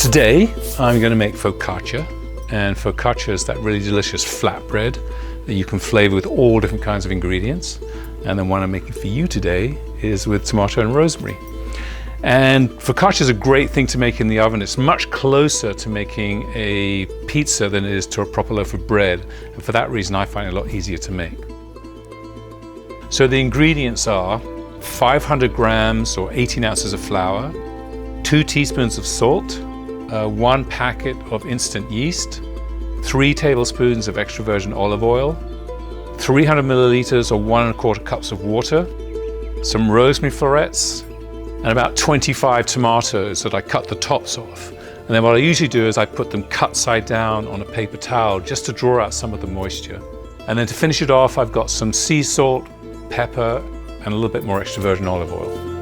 Today I'm going to make focaccia, and focaccia is that really delicious flatbread that you can flavor with all different kinds of ingredients. And then what I'm making for you today is with tomato and rosemary. And focaccia is a great thing to make in the oven. It's much closer to making a pizza than it is to a proper loaf of bread, and for that reason I find it a lot easier to make. So the ingredients are 500 grams or 18 ounces of flour, 2 teaspoons of salt, 1 packet of instant yeast, 3 tablespoons of extra virgin olive oil, 300 milliliters or 1 1/4 cups of water, some rosemary florets, and about 25 tomatoes that I cut the tops off. And then what I usually do is I put them cut side down on a paper towel just to draw out some of the moisture. And then to finish it off, I've got some sea salt, pepper, and a little bit more extra virgin olive oil.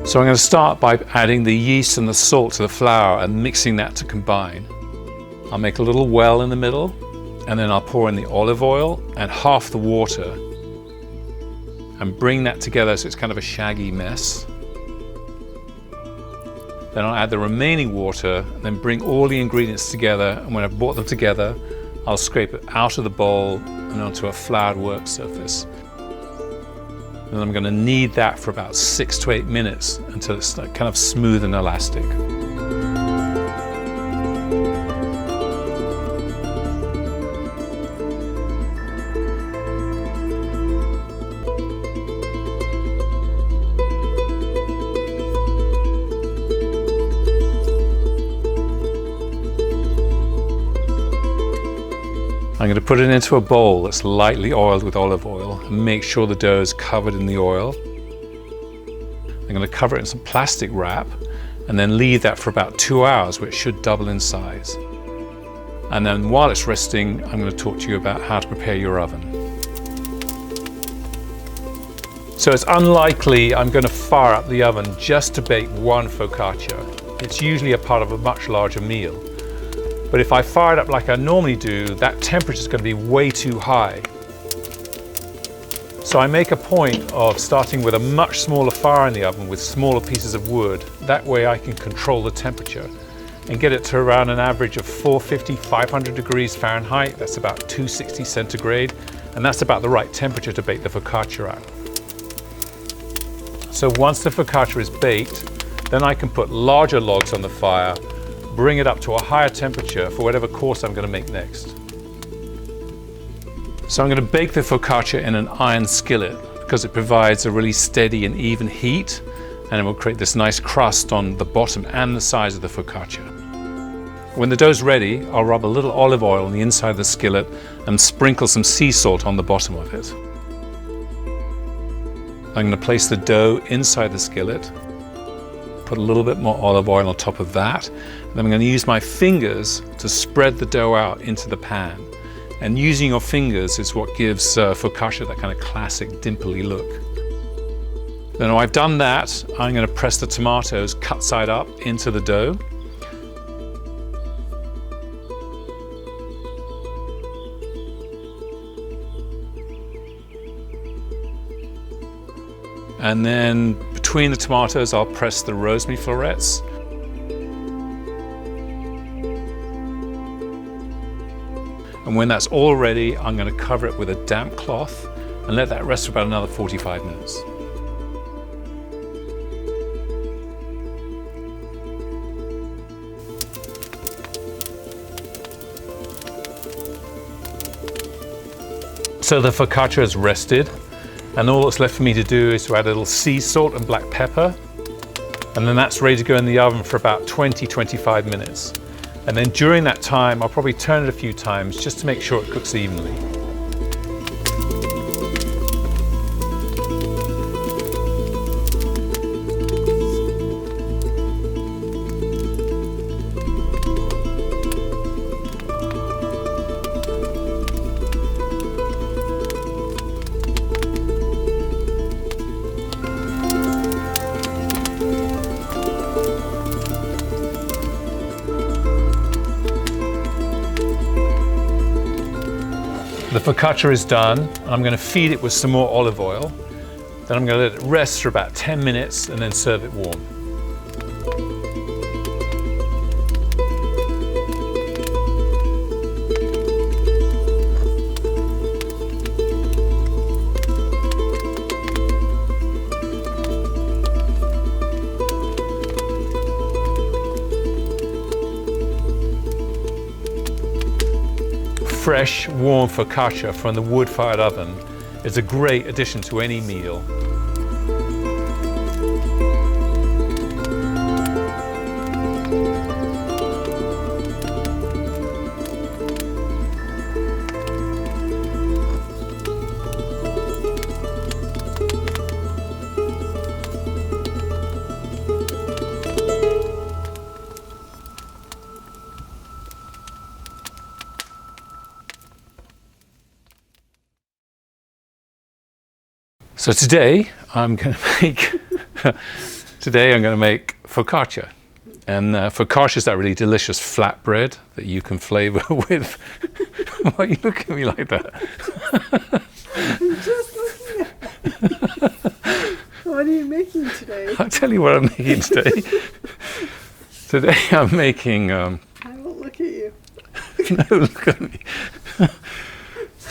So I'm going to start by adding the yeast and the salt to the flour and mixing that to combine. I'll make a little well in the middle, and then I'll pour in the olive oil and half the water and bring that together so it's kind of a shaggy mess. Then I'll add the remaining water and then bring all the ingredients together, and when I've brought them together, I'll scrape it out of the bowl and onto a floured work surface. And I'm going to knead that for about 6 to 8 minutes until it's kind of smooth and elastic. I'm going to put it into a bowl that's lightly oiled with olive oil and make sure the dough is covered in the oil. I'm going to cover it in some plastic wrap and then leave that for about 2 hours, where it should double in size. And then while it's resting, I'm going to talk to you about how to prepare your oven. So it's unlikely I'm going to fire up the oven just to bake one focaccia. It's usually a part of a much larger meal. But if I fire it up like I normally do, that temperature is going to be way too high. So I make a point of starting with a much smaller fire in the oven with smaller pieces of wood. That way I can control the temperature and get it to around an average of 450, 500 degrees Fahrenheit. That's about 260 centigrade. And that's about the right temperature to bake the focaccia at. So once the focaccia is baked, then I can put larger logs on the fire, bring it up to a higher temperature for whatever course I'm going to make next. So I'm going to bake the focaccia in an iron skillet because it provides a really steady and even heat, and it will create this nice crust on the bottom and the sides of the focaccia. When the dough's ready, I'll rub a little olive oil on the inside of the skillet and sprinkle some sea salt on the bottom of it. I'm going to place the dough inside the skillet, put a little bit more olive oil on top of that, and then I'm going to use my fingers to spread the dough out into the pan. And using your fingers is what gives focaccia that kind of classic dimply look. Then when I've done that, I'm going to press the tomatoes cut side up into the dough. And then between the tomatoes, I'll press the rosemary florets. And when that's all ready, I'm going to cover it with a damp cloth and let that rest for about another 45 minutes. So the focaccia is rested, and all that's left for me to do is to add a little sea salt and black pepper, and then that's ready to go in the oven for about 20-25 minutes. And then during that time, I'll probably turn it a few times just to make sure it cooks evenly. The focaccia is done, and I'm going to feed it with some more olive oil. Then I'm going to let it rest for about 10 minutes and then serve it warm. fresh, warm focaccia from the wood-fired oven is a great addition to any meal. So today I'm going to make focaccia, and focaccia is that really delicious flatbread that you can flavour with. Why you look at me like that? I'm just looking at. What are you making today? I'll tell you what I'm making today. Today I'm making. I won't look at you. No, look at me.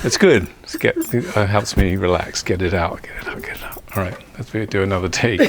It's good. It helps me relax. Get it out. All right, let's do another take.